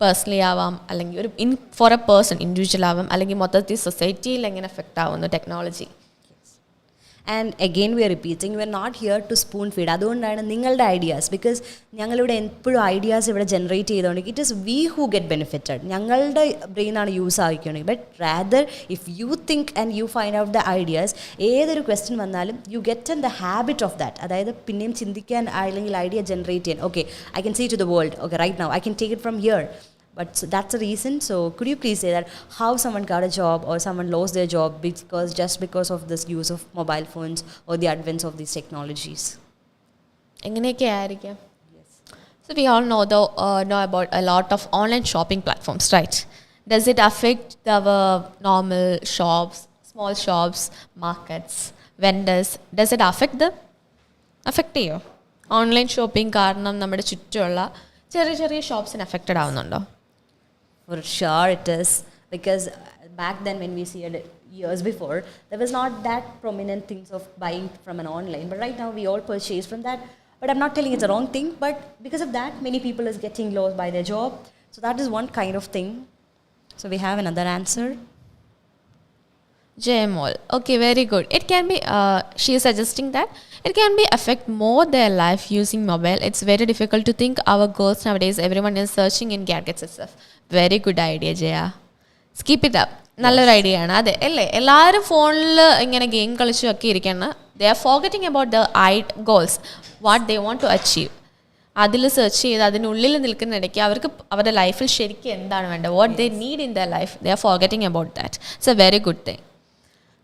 പേഴ്സണലി ആവാം, അല്ലെങ്കിൽ ഒരു ഫോർ എ പേഴ്സൺ ഇൻഡിവിജ്വൽ ആവാം, അല്ലെങ്കിൽ മൊത്തത്തിൽ സൊസൈറ്റിയിൽ എങ്ങനെ എഫക്റ്റ് ആവുന്നു technology. And again we are repeating, we are not here to spoon feed. അതുകൊണ്ടാണ് നിങ്ങളുടെ ഐഡിയാസ്, ബിക്കോസ് ഞങ്ങളിവിടെ എപ്പോഴും ഐഡിയാസ് ഇവിടെ ജനറേറ്റ് ചെയ്തുകൊണ്ടെങ്കിൽ it is we who get benefited. ഞങ്ങളുടെ ബ്രെയിനാണ് യൂസ് ആക്കിക്കൊണ്ടെങ്കിൽ. But rather if you think and you find out the ideas, ഏതൊരു ക്വസ്റ്റ്യൻ വന്നാലും you get in the habit of that. അതായത് പിന്നെയും ചിന്തിക്കാൻ അല്ലെങ്കിൽ ഐഡിയ ജനറേറ്റ് ചെയ്യാൻ. Okay, I can see to the world. Okay, right now I can take it from here. But so that's the reason. So could you please say that how someone got a job or someone lost their job because of this use of mobile phones or the advance of these technologies? എങ്ങനെയൊക്കെ ആയിരിക്കാം? So we all know about a lot of online shopping platforms, right? Does it affect our normal shops, small shops, markets, vendors? Does it affect them? Affect ചെയ്യോ? Online shopping കാരണം നമ്മുടെ ചുറ്റുമുള്ള ചെറിയ ചെറിയ ഷോപ്സിന് affected ആവുന്നുണ്ടോ? For sure it is, because back then when we see it years before, there was not that prominent things of buying from an online, but right now we all purchase from that. But I'm not telling it's a wrong thing, but because of that many people is getting lost by their job. So that is one kind of thing. So we have another answer. JMOL. Okay, very good. It can be, she is suggesting that it can be affect more their life using mobile. It's very difficult to think our goals nowadays. Everyone is searching in gadgets itself. Very good idea, Jaya. Keep it up. നല്ലൊരു idea ആണ്. അതെ അല്ലേ, എല്ലാവരും ഫോണിൽ ഇങ്ങനെ game കളിച്ചുമൊക്കെ ഇരിക്കുകയാണ്. They are forgetting about the goals, what they want to achieve. അതിൽ സെർച്ച് ചെയ്ത് അതിനുള്ളിൽ നിൽക്കുന്നിടയ്ക്ക് അവർക്ക് അവരുടെ ലൈഫിൽ ശരിക്കും എന്താണ് വേണ്ടത്, what they need in the life, they are forgetting about that. It's a very good thing.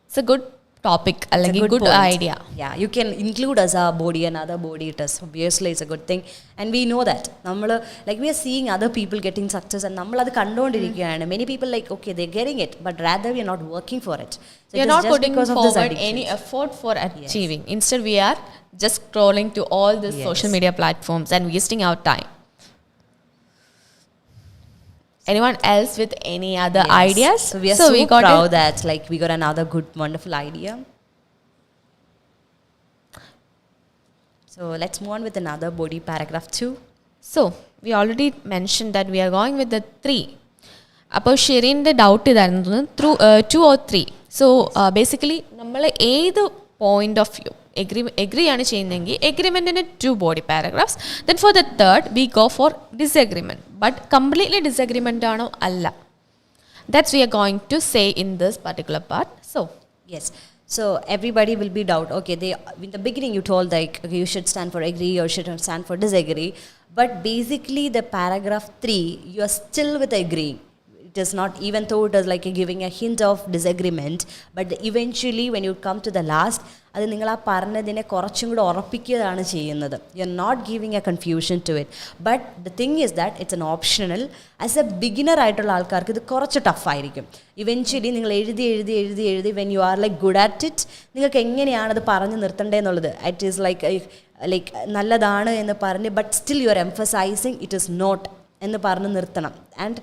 It's a good topic, അല്ലെങ്കിൽ good idea. Yeah, you can include as a body another body. It is obviously it's a good thing, and we know that നമ്മൾ like we are seeing other people getting success, and നമ്മൾ അത് കണ്ടുകൊണ്ടിരിക്കുകയാണ്. Many people like okay they're getting it, but rather we are not working for it. So we are not putting forward any effort for achieving. Yes. Instead we are just scrolling to all these social media platforms and wasting our time. Anyone else with any other ideas? So we are so proud that like we got another good wonderful idea. So let's move on with another body, paragraph 2. So we already mentioned that we are going with the 3. അപ്പോൾ ഷെറിൻ്റെ doubt ഇതായിരുന്നു through 2 or 3. So basically നമ്മൾ ഏത് point of view agree ആണ് ചെയ്യുന്നതെങ്കിൽ എഗ്രിമെൻറ്റിന് 2 body paragraphs. Then for the third we go for disagreement. But completely disagreement ആണോ അല്ല, that's we are going to say in this particular part. So yes, so everybody will be doubt. Okay, they in the beginning you told like okay you should stand for agree or should stand for disagree, but basically the paragraph 3 you are still with agree. It is not, even though it is like giving a hint of disagreement, but eventually when you come to the last അത് നിങ്ങൾ ആ പറഞ്ഞതിനെ കുറച്ചും കൂടെ ഉറപ്പിക്കുകയാണ് ചെയ്യുന്നത്. You are not giving a confusion to it. But the thing is that it's an optional. As a beginner ആയിട്ടുള്ള ആൾക്കാർക്ക് ഇത് കുറച്ച് ടഫായിരിക്കും. ഇവൻച്വലി നിങ്ങൾ എഴുതി when you are like good at it, നിങ്ങൾക്ക് എങ്ങനെയാണത് പറഞ്ഞു നിർത്തേണ്ടതെന്നുള്ളത്. ഇറ്റ് ഈസ് ലൈക്ക് നല്ലതാണ് എന്ന് പറഞ്ഞ് but still you are emphasising it is not എന്ന് പറഞ്ഞ് നിർത്തണം. And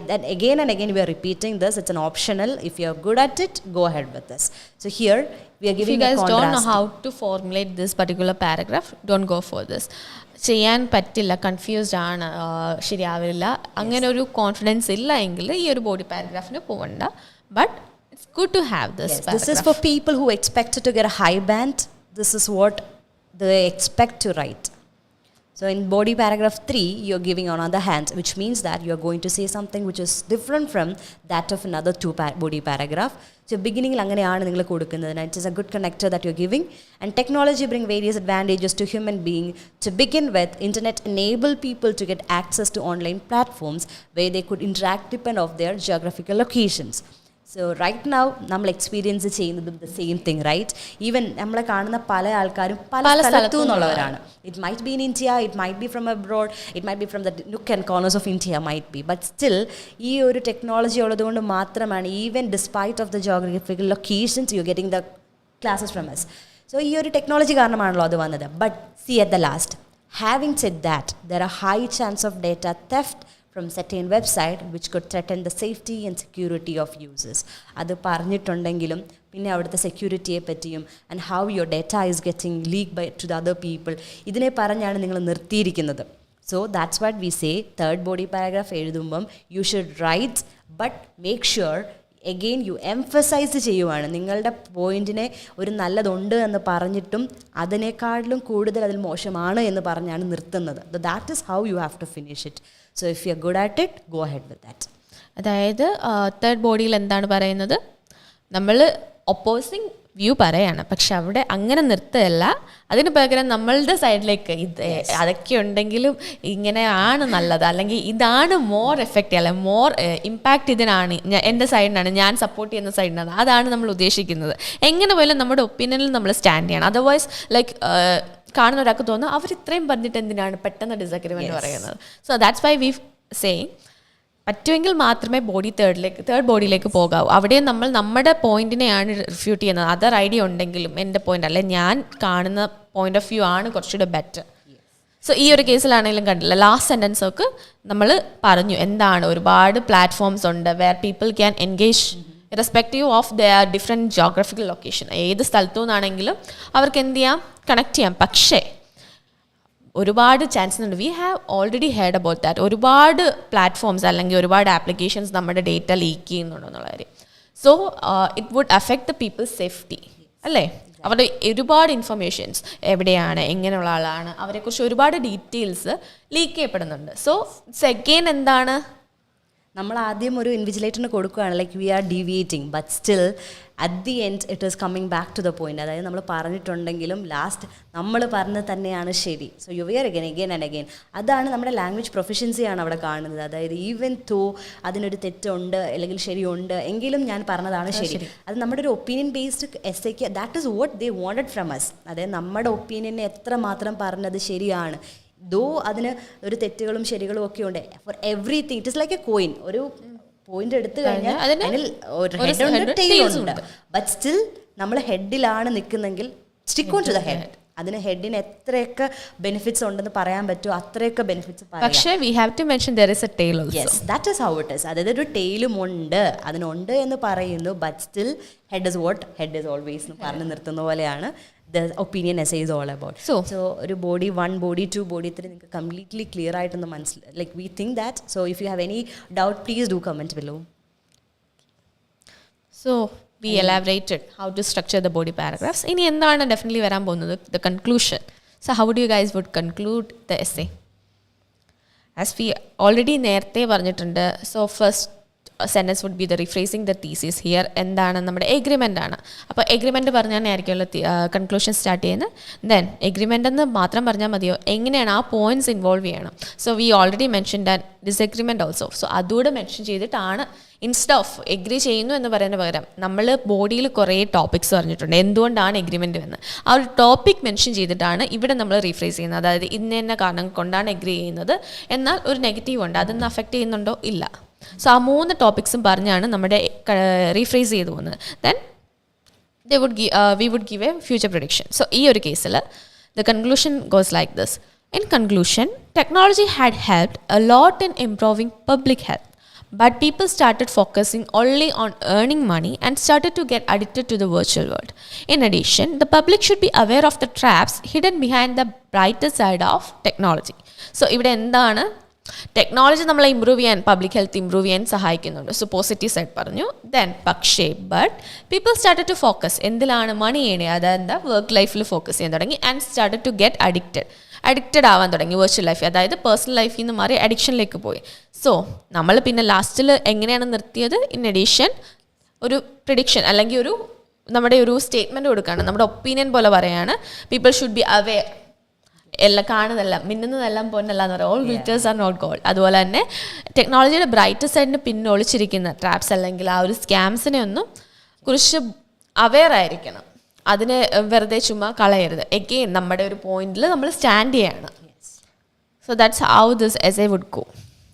that again and again we are repeating this. It's an optional. If you are good at it, go ahead with this. So here we are giving a contrast. If you guys don't know how to formulate this particular paragraph, don't go for this. ചെയ്യാൻ പറ്റില്ല, confused ആണ്, ശരിയാവില്ല, അങ്ങനെ ഒരു confidence ഇല്ല എങ്കിൽ ഈ ഒരു ബോഡി പാരഗ്രാഫിന് പോകണ്ട. But it's good to have this paragraph. This is for people who expect to get a high band. This is what they expect to write. So in body paragraph 3, you're giving on other hand, which means that you're going to say something which is different from that of another body paragraph. So beginning അങ്ങനെയാണ് നിങ്ങൾ കൊടുക്കുന്നത്. It is a good connector that you're giving. And technology bring various advantages to human being. To begin with, internet enable people to get access to online platforms where they could interact depend of their geographical locations. So right now നമ്മൾ experience ചെയ്യുന്നതും the same thing, right? Even നമ്മളെ കാണുന്ന പല ആൾക്കാരും പല സ്ഥലത്തു നിന്നുള്ളവരാണ്. It might be in India, it might be from abroad, it might be from the nook and corners of India, might be. But still ഈ ഒരു ടെക്നോളജി ഉള്ളതുകൊണ്ട് മാത്രമാണ് even despite of the geographical locations you getting the classes from us. So ഈ ഒരു technology കാരണമാണല്ലോ അത് വന്നത്. But see at the last, having said that, there are high chance of data theft from certain website which could threaten the safety and security of users. അത് പറഞ്ഞിട്ടുണ്ടെങ്കിലും പിന്നെ അവിടുത്തെ സെക്യൂരിറ്റിയെ പറ്റിയും and how your data is getting leak by to the other people, ഇതിനെ പറഞ്ഞാണ് നിങ്ങൾ നിർത്തിയിരിക്കുന്നത്. So that's what we say, third body paragraph എഴുതുമ്പം you should write, but make sure again you emphasise ചെയ്യുവാണ്. നിങ്ങളുടെ പോയിൻറ്റിനെ ഒരു നല്ലതുണ്ട് എന്ന് പറഞ്ഞിട്ടും അതിനേക്കാളിലും കൂടുതൽ അതിൽ മോശമാണ് എന്ന് പറഞ്ഞാണ് നിർത്തുന്നത്. That is how you have to finish it. So if you are good at it, go ahead with that. അതായത് തേർഡ് ബോഡിയിൽ എന്താണ് പറയുന്നത്, നമ്മൾ ഒപ്പോസിങ് വ്യൂ പറയാണ്, പക്ഷെ അവിടെ അങ്ങനെ നിർത്തുകയല്ല, അതിന് പകരം നമ്മളുടെ സൈഡിലേക്ക് ഇത് അതൊക്കെ ഉണ്ടെങ്കിലും ഇങ്ങനെയാണ് നല്ലത്, അല്ലെങ്കിൽ ഇതാണ് മോർ എഫക്റ്റ്, അല്ലെ മോർ ഇമ്പാക്റ്റ് ഇതിനാണ്, എൻ്റെ സൈഡിനാണ്, ഞാൻ സപ്പോർട്ട് ചെയ്യുന്ന സൈഡിനാണ്, അതാണ് നമ്മൾ ഉദ്ദേശിക്കുന്നത്. എങ്ങനെ പോലും നമ്മുടെ ഒപ്പീനിയനിൽ നമ്മൾ സ്റ്റാൻഡ് ചെയ്യണം. അതർവൈസ് ലൈക്ക് കാണുന്ന ഒരാൾക്ക് തോന്നുന്നു അവർ ഇത്രയും പറഞ്ഞിട്ട് എന്തിനാണ് പെട്ടെന്ന് ഡിസഗ്രിമെൻറ്റ് പറയുന്നത്. So that's why we say പറ്റുമെങ്കിൽ മാത്രമേ തേർഡ് ബോഡിയിലേക്ക് പോകാവൂ. അവിടെയും നമ്മൾ നമ്മുടെ പോയിന്റിനെയാണ് റിഫ്യൂട്ട് ചെയ്യുന്നത്. അതർ ഐഡിയ ഉണ്ടെങ്കിലും എൻ്റെ പോയിന്റ് അല്ലെ, ഞാൻ കാണുന്ന പോയിന്റ് ഓഫ് വ്യൂ ആണ് കുറച്ചുകൂടെ ബെറ്റർ. സോ ഈ ഒരു കേസിലാണെങ്കിലും കണ്ടില്ല, ലാസ്റ്റ് സെൻറ്റൻസ് ഒക്കെ നമ്മൾ പറഞ്ഞു എന്താണ്, ഒരുപാട് പ്ലാറ്റ്ഫോംസ് ഉണ്ട് where people can engage irrespective of their different geographical location. ഏത് സ്ഥലത്തു നിന്നാണെങ്കിലും അവർക്ക് എന്ത് ചെയ്യാം, കണക്ട് ചെയ്യാം. പക്ഷേ ഒരുപാട് ചാൻസസ് ഉണ്ട്. We have already heard about that. ഒരുപാട് പ്ലാറ്റ്ഫോംസ് അല്ലെങ്കിൽ ഒരുപാട് ആപ്ലിക്കേഷൻസ് നമ്മുടെ ഡേറ്റ ലീക്ക് ചെയ്യുന്നുണ്ടോ എന്നുള്ള കാര്യം. So it would affect the people's safety, അല്ലേ? അവരുടെ ഒരുപാട് ഇൻഫർമേഷൻസ്, എവിടെയാണ്, എങ്ങനെയുള്ള ആളാണ്, അവരെക്കുറിച്ച് ഒരുപാട് ഡീറ്റെയിൽസ് ലീക്ക് ചെയ്യപ്പെടുന്നുണ്ട്. സോ ഇറ്റ്സ് അഗെയിൻ എന്താണ്, നമ്മൾ ആദ്യം ഒരു ഇൻവിജിലേറ്ററിന് കൊടുക്കുകയാണ്, like we are deviating, but still at the end it is coming back to the point. അതായത് നമ്മൾ പറഞ്ഞിട്ടുണ്ടെങ്കിലും ലാസ്റ്റ് നമ്മൾ പറഞ്ഞത് തന്നെയാണ് ശരി. So you were again and again. അതാണ് നമ്മുടെ ലാംഗ്വേജ് പ്രൊഫഷൻസിയാണ് അവിടെ കാണുന്നത്. അതായത് ഈവൻ തോ അതിനൊരു തെറ്റുണ്ട് അല്ലെങ്കിൽ ശരിയുണ്ട്, എങ്കിലും ഞാൻ പറഞ്ഞതാണ് ശരി. അത് നമ്മുടെ ഒരു ഒപ്പീനിയൻ ബേസ്ഡ് എസ്സേക്ക് that is what they wanted from us. അതായത് നമ്മുടെ ഒപ്പീനിയനെ എത്ര മാത്രം പറഞ്ഞത് ശരിയാണ്, ദോ അതിന് ഒരു തെറ്റുകളും ശരികളും ഒക്കെ ഉണ്ട്. Four everything it is like A coin. ഒരു പോയിന്റ് എടുത്തു കഴിഞ്ഞാൽ അതിൽ ഒരു ഹെഡ് ഉണ്ട്, ടെയിൽ ഉണ്ട്. ബട്ട് സ്റ്റിൽ നമ്മൾ ഹെഡിലാണ് നിൽക്കുന്നെങ്കിൽ stick on to the head. അതിന് ഹെഡിന് എത്രയൊക്കെ ബെനിഫിറ്റ്സ് ഉണ്ടെന്ന് പറയാൻ പറ്റുമോ അത്രയൊക്കെ ബെനിഫിറ്റ്സ് പറയാം. പക്ഷേ we have to mention there is a tail also. Yes, that is how it is. അതായത് ഒരു ടെയിലും ഉണ്ട്, അതിനുണ്ട് എന്ന് പറയുന്നു, but still head is what head is always എന്ന് പറഞ്ഞ് നിർത്തുന്ന പോലെയാണ് the opinion essay is all about. So ഒരു body 1, body 2, body 3 നിങ്ങൾക്ക് കംപ്ലീറ്റ്ലി ക്ലിയർ ആയിട്ടൊന്ന് മനസ്സിലായി. Like we think that. So if you have any doubt please do comment below. So we elaborated how to structure the body paragraphs. ഇനി എന്താണ് definitely വരാൻ പോകുന്നത്, the conclusion. So how do you guys would conclude the essay? As we already നേരത്തെ പറഞ്ഞിട്ടുണ്ട്, so first sentence would be the rephrasing the thesis. Here എന്താണ്, നമ്മുടെ agreement ആണ്. അപ്പോൾ എഗ്രിമെൻറ്റ് പറഞ്ഞാൽ ആയിരിക്കുമല്ലോ കൺക്ലൂഷൻ സ്റ്റാർട്ട് ചെയ്യുന്നത്. ദെൻ എഗ്രിമെൻ്റ് എന്ന് മാത്രം പറഞ്ഞാൽ മതിയോ, എങ്ങനെയാണ് ആ പോയിൻറ്റ്സ് ഇൻവോൾവ് ചെയ്യണം. So we already mention that disagreement also. So അതുകൂടെ മെൻഷൻ ചെയ്തിട്ടാണ്, ഇൻസ്റ്റെഡ് ഓഫ് എഗ്രി ചെയ്യുന്നു എന്ന് പറയുന്ന പകരം നമ്മൾ ബോഡിയിൽ കുറേ ടോപ്പിക്സ് പറഞ്ഞിട്ടുണ്ട് എന്തുകൊണ്ടാണ് എഗ്രിമെൻ്റ് എന്ന്. ആ ഒരു ടോപ്പിക് മെൻഷൻ ചെയ്തിട്ടാണ് ഇവിടെ നമ്മൾ റീഫ്രേസ് ചെയ്യുന്നത്. അതായത് ഇന്ന കാരണം കൊണ്ടാണ് എഗ്രി ചെയ്യുന്നത്, എന്നാൽ ഒരു നെഗറ്റീവ് ഉണ്ട്, അതൊന്ന് അഫക്റ്റ് ചെയ്യുന്നുണ്ടോ ഇല്ല. സോ ആ 3 ടോപ്പിക്സും പറഞ്ഞാണ് നമ്മുടെ റീഫ്രേസ് ചെയ്തു പോകുന്നത്. Then we would give a future prediction. So ഈ ഒരു കേസിൽ the conclusion goes like this. In conclusion, technology had helped a lot in improving public health, but people started focusing only on earning money and started to get addicted to the virtual world. In addition, the public should be aware of the traps hidden behind the brighter side of technology. So ഇവിടെ എന്താണ്, technology നമ്മളെ improve ചെയ്യാൻ, public health improve ചെയ്യാൻ സഹായിക്കുന്നുണ്ട്. So positive side പറഞ്ഞു. Then പക്ഷേ people started to focus എന്തിലാണ്? Money ചെയ്യണേ, അതെന്താ വർക്ക് ലൈഫിൽ ഫോക്കസ് ചെയ്യാൻ തുടങ്ങി. And started to get addicted ആവാൻ തുടങ്ങി വെർച്വൽ ലൈഫ്. അതായത് പേഴ്സണൽ ലൈഫിൽ നിന്ന് മാറി അഡിക്ഷനിലേക്ക് പോയി. സോ നമ്മൾ പിന്നെ ലാസ്റ്റിൽ എങ്ങനെയാണ് നിർത്തിയത്? ഇൻ അഡീഷൻ ഒരു പ്രിഡിക്ഷൻ അല്ലെങ്കിൽ നമ്മുടെ ഒരു സ്റ്റേറ്റ്മെൻറ്റ് കൊടുക്കുകയാണ്, നമ്മുടെ ഒപ്പീനിയൻ പോലെ പറയാണ്. People should be aware. എല്ലാം കാണുന്നതെല്ലാം മിന്നുന്നതെല്ലാം പൊന്നല്ല എന്ന് പറയാം. All glitters are not gold. അതുപോലെ തന്നെ ടെക്നോളജിയുടെ ബ്രൈറ്റ് സൈഡിന് പിന്നെ ഒളിച്ചിരിക്കുന്ന ട്രാപ്സ് അല്ലെങ്കിൽ ആ ഒരു സ്കാംസിനെ ഒന്നും കുറിച്ച് അവെയർ ആയിരിക്കണം. അതിനെ വെറുതെ ചുമ്മാ കളയരുത്. എഗെയിൻ നമ്മുടെ ഒരു പോയിന്റിൽ നമ്മൾ സ്റ്റാൻഡ് ചെയ്യണം. So that's how this essay would go.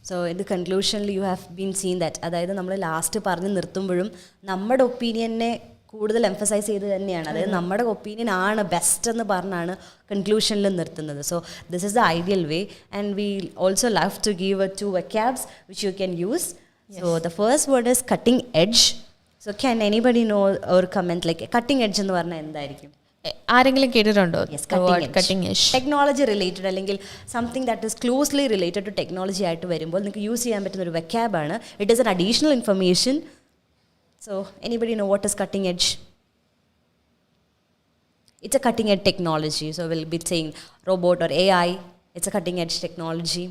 So in the കൺക്ലൂഷനിൽ you have been seen that, അതായത് നമ്മൾ ലാസ്റ്റ് പറഞ്ഞ് നിർത്തുമ്പോഴും നമ്മുടെ ഒപ്പീനിയനെ കൂടുതൽ എംഫസൈസ് ചെയ്ത് തന്നെയാണ്, അതായത് നമ്മുടെ ഒപ്പീനിയൻ ആണ് ബെസ്റ്റ് എന്ന് പറഞ്ഞാണ് കൺക്ലൂഷനിൽ നിർത്തുന്നത്. So this is the ideal way and we also love to give 2 vocabs which you can use. So the first word is cutting edge. So can anybody know or comment like cutting edge എന്ന് പറഞ്ഞാൽ എന്തായിരിക്കും? ആരെങ്കിലും കേട്ടിട്ടുണ്ടോ? Cutting edge technology related അല്ലെങ്കിൽ something that is closely related to technology ആയിട്ട് വരുമ്പോൾ നിങ്ങൾക്ക് use ചെയ്യാൻ പറ്റുന്ന ഒരു വെക്കാബാണ്. It is an additional information. So anybody know what is cutting edge? It's a cutting edge technology. So we'll be saying robot or AI. It's a cutting edge technology.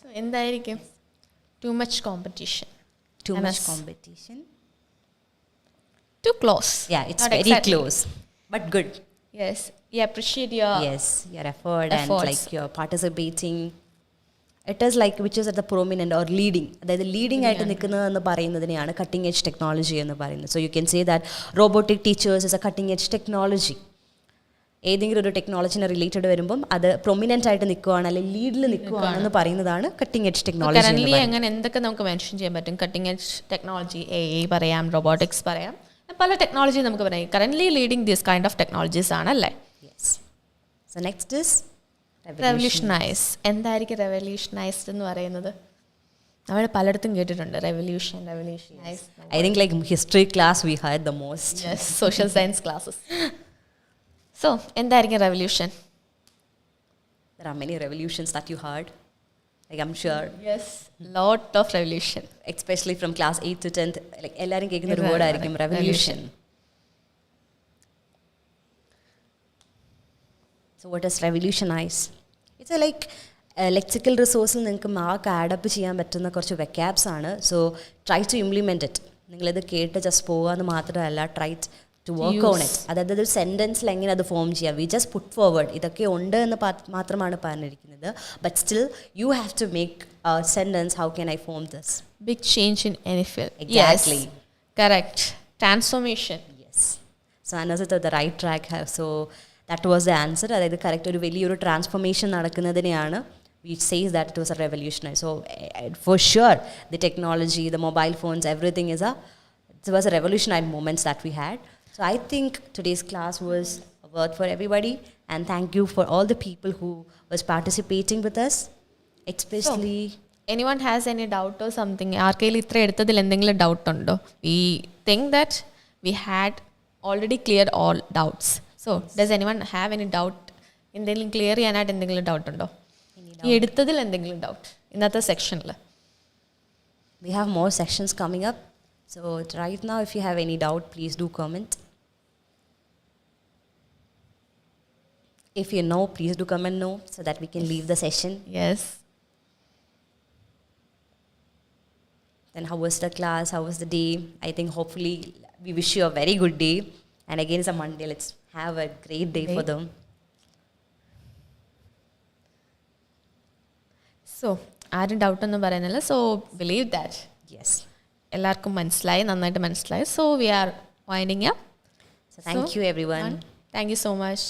So എന്തായിരിക്കും? Too much competition. Too much competition. Too close. Yeah, it's Not very exactly close, but good. Yes, you appreciate your your effort and like you're participating. It is like which is at the prominent or leading. അതായത് leading ആയിട്ട് നിൽക്കുന്നതെന്ന് പറയുന്നതിനെയാണ് cutting edge technology എന്ന് പറയുന്നത്. So you can say that robotic teachers is A cutting edge technology. ഏതെങ്കിലും ഒരു ടെക്നോളജിനെ related വരുമ്പം അത് prominent ആയിട്ട് നിൽക്കുകയാണ് അല്ലെങ്കിൽ ലീഡിൽ നിൽക്കുകയാണെന്ന് പറയുന്നതാണ് കട്ടിംഗ് എഡ്ജ് ടെക്നോളജി. കറന്റ്ലി അങ്ങനെ എന്തൊക്കെ നമുക്ക് മെൻഷൻ ചെയ്യാൻ പറ്റും? കട്ടിംഗ് എഡ്ജ് ടെക്നോളജി, AI പറയാം, റോബോട്ടിക്സ് പറയാം, പല ടെക്നോളജി നമുക്ക് പറയാം. Currently leading these kind of technologies ആണല്ലേ. Yes. So next is revolutionise. എന്തായിരിക്കും റെവല്യൂഷനൈസ്ഡ് എന്ന് പറയുന്നത്? നമ്മൾ പലയിടത്തും കേട്ടിട്ടുണ്ട് revolutionise. I think like history class we had the most. Yes, social science classes. So എന്തായിരിക്കും revolution? There are many revolutions that you heard. Like I'm sure. Yes, lot of revolution. Especially from class 8 to 10th. Like എല്ലാരും കേൾക്കുന്ന ഒരു word ആയിരിക്കും revolution. So what does revolutionize? It's a like lexical resourceൽ നിങ്ങൾക്ക് mark add up ചെയ്യാൻ പറ്റുന്ന കുറച്ച് vocabs ആണ്. So try to implement it. നിങ്ങളിത് കേട്ട് ജസ്റ്റ് പോകാമെന്ന് മാത്രമല്ല, try to work on it. അതായത് ഒരു സെൻറ്റൻസിൽ എങ്ങനെ അത് ഫോം ചെയ്യാം. വി ജസ്റ്റ് പുട്ട് ഫോർവേഡ് ഇതൊക്കെ ഉണ്ട് എന്ന് മാത്രമാണ് പറഞ്ഞിരിക്കുന്നത്. But still you have to make sentence. How can I form this? Big change in any field. Exactly. Correct. Transformation. Yes. So Anas is on the right track. So that was the answer. അതായത് correct ഒരു വലിയൊരു transformation നടക്കുന്നതിനെയാണ് which says that it was a revolution. So for sure the technology, the mobile phones, everything it was a revolutionary moments that we had. So I think today's class was worth for everybody, and thank you for all the people who was participating with us, especially anyone has any doubt or something? ആർക്കെങ്കിലും ഇത്ര എടുത്തതിൽ എന്തെങ്കിലും doubt ഉണ്ടോ? We think that we had already cleared all doubts. So does anyone have any doubt? എന്തെങ്കിലും clear ചെയ്യാനായിട്ട് എന്തെങ്കിലും doubt ഉണ്ടോ? ഈ എടുത്തതിൽ എന്തെങ്കിലും ഡൗട്ട് ഇന്നത്തെ സെക്ഷനിൽ? We have more sections coming up. So right now if you have any doubt, please do comment. If you know, please do comment no so that we can leave the session. Yes. Then how was the class? How was the day? I think hopefully we wish you a very good day. And again, it's a Monday. Let's have a great day for them. So ആരും ഡൗട്ടൊന്നും പറയുന്നില്ല. So believe that. Yes. എല്ലാവർക്കും മനസ്സിലായി, നന്നായിട്ട് മനസ്സിലായി. So we R winding up. So thank you everyone. Thank you so much.